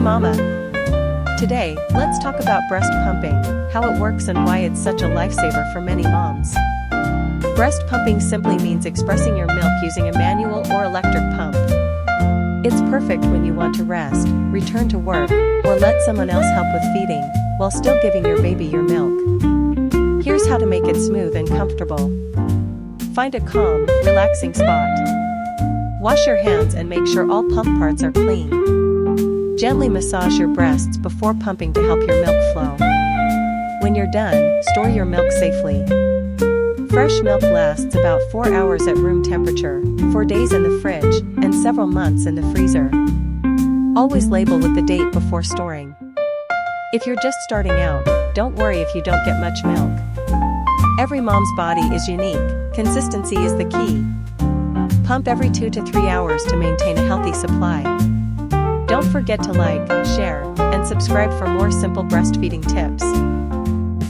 Mama! Today, let's talk about breast pumping, how it works and why it's such a lifesaver for many moms. Breast pumping simply means expressing your milk using a manual or electric pump. It's perfect when you want to rest, return to work, or let someone else help with feeding, while still giving your baby your milk. Here's how to make it smooth and comfortable. Find a calm, relaxing spot. Wash your hands and make sure all pump parts are clean. Gently massage your breasts before pumping to help your milk flow. When you're done, store your milk safely. Fresh milk lasts about 4 hours at room temperature, 4 days in the fridge, and several months in the freezer. Always label with the date before storing. If you're just starting out, don't worry if you don't get much milk. Every mom's body is unique, consistency is the key. Pump every 2 to 3 hours to maintain a healthy supply. Don't forget to like, share, and subscribe for more simple breastfeeding tips.